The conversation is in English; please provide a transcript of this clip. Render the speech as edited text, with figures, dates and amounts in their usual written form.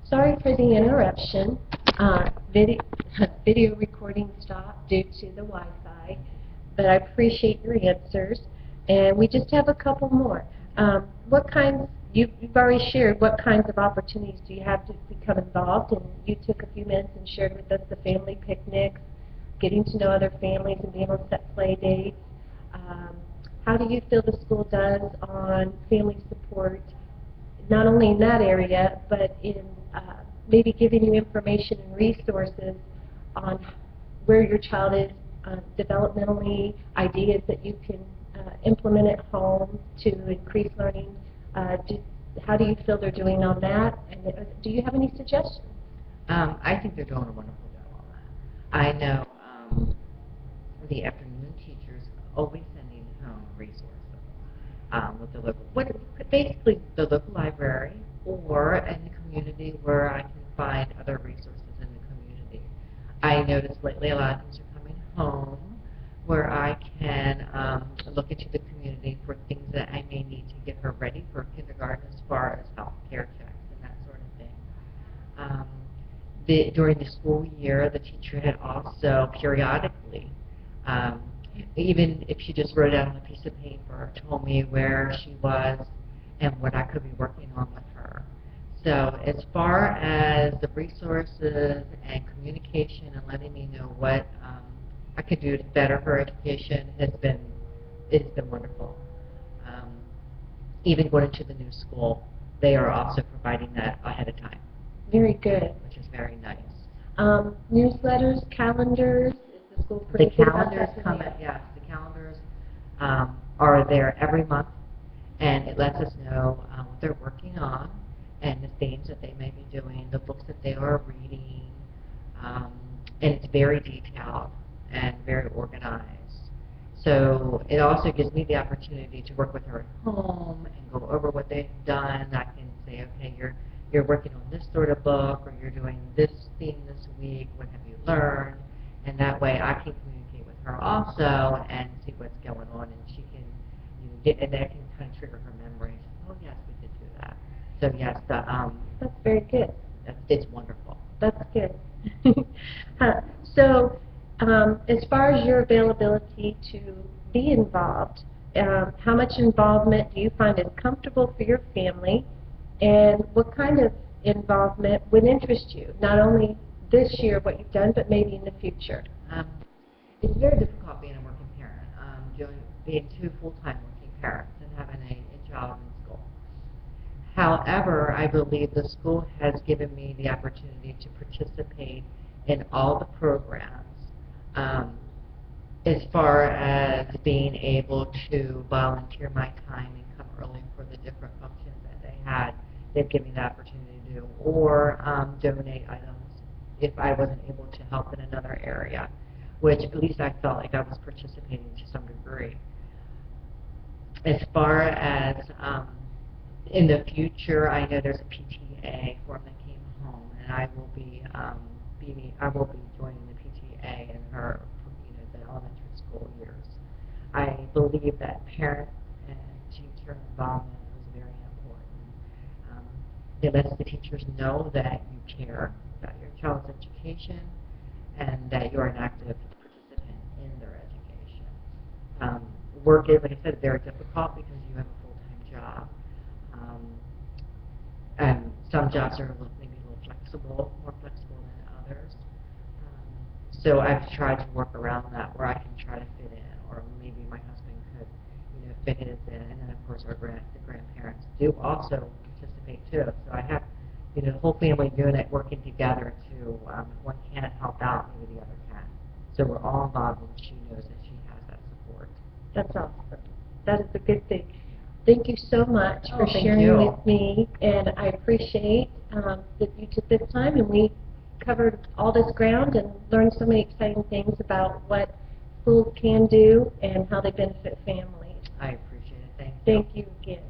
Sorry for the interruption. Video, video recording stopped due to the Wi-Fi, but I appreciate your answers. And we just have a couple more. What kinds, you've already shared, what kinds of opportunities do you have to become involved? And you took a few minutes and shared with us the family picnics, getting to know other families and being able to set play dates. How do you feel the school does on family support, not only in that area, but in maybe giving you information and resources on where your child is developmentally, ideas that you can implement at home to increase learning? How do you feel they're doing on that? And do you have any suggestions? I think they're doing a wonderful job on that. I know the afternoon teachers always sending home resources with the local, basically the local library, or in the community where I can find other resources in the community. I noticed lately a lot of things are coming home where I can look into the community for things that I may need to get her ready for kindergarten, as far as health care checks and that sort of thing. During the school year, the teacher had also periodically, even if she just wrote out on a piece of paper, told me where she was and what I could be working on with her. So as far as the resources and communication and letting me know what I could do to better her education, it's been wonderful. Even going into the new school, they are also providing that ahead of time. Very good. Which is very nice. Newsletters, calendars, is the school pretty good about that? Yes, the calendars are there every month, and it lets us know what they're working on and the themes that they may be doing, the books that they are reading, and it's very detailed and very organized. So it also gives me the opportunity to work with her at home and go over what they've done. I can say, okay, you're working on this sort of book, or you're doing this theme this week, what have you learned? And that way I can communicate with her also and see what's going on, and she can get, and that can kind of trigger her memory. Oh yes, we did do that. So yes, that's very good. It's wonderful. That's good. So as far as your availability to be involved, how much involvement do you find is comfortable for your family, and what kind of involvement would interest you, not only this year, what you've done, but maybe in the future? It's very difficult being a working parent, being two full-time working parents and having a child in school. However, I believe the school has given me the opportunity to participate in all the programs, as far as being able to volunteer my time and come early for the different functions that they had. They've given me the opportunity to do, or donate items if I wasn't able to help in another area, which at least I felt like I was participating to some degree. As far as in the future, I know there's a PTA form that came home, and I will be joining the PTA in her, the elementary school years. I believe that parent and teacher involvement is very important. It lets the teachers know that you care about your child's education and that you're an active participant in their education. Work is, like I said, very difficult because you have a full-time job. And some jobs are maybe a little flexible, more flexible than others. So I've tried to work around that where I can try to fit in, or maybe my husband could, fit it in. And then of course the grandparents do also participate too. So I have, the whole family unit working together to, if one can't help out, maybe the other can. So we're all involved, and she knows that she has that support. That's awesome. That is a good thing. Thank you so much for sharing you. with me, and I appreciate that you took this time, and we covered all this ground and learned so many exciting things about what schools can do and how they benefit families. I appreciate it. Thank you. Thank you again.